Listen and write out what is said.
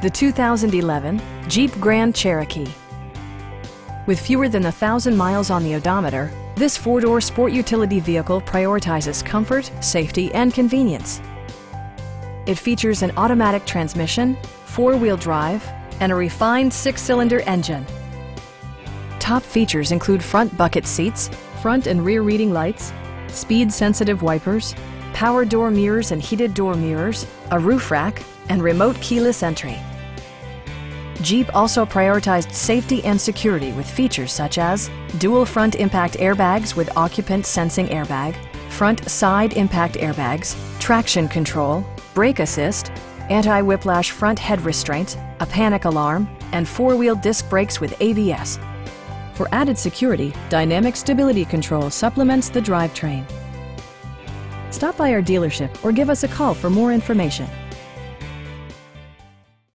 The 2011 Jeep Grand Cherokee. With fewer than 1,000 miles on the odometer, this four-door sport utility vehicle prioritizes comfort, safety, and convenience. It features an automatic transmission, four-wheel drive, and a refined six-cylinder engine. Top features include front bucket seats, front and rear reading lights, speed-sensitive wipers, power door mirrors and heated door mirrors, a roof rack, and remote keyless entry. Jeep also prioritized safety and security with features such as dual front impact airbags with occupant sensing airbag, front side impact airbags, traction control, brake assist, anti-whiplash front head restraints, a panic alarm, and four-wheel disc brakes with ABS. For added security, dynamic stability control supplements the drivetrain. Stop by our dealership or give us a call for more information.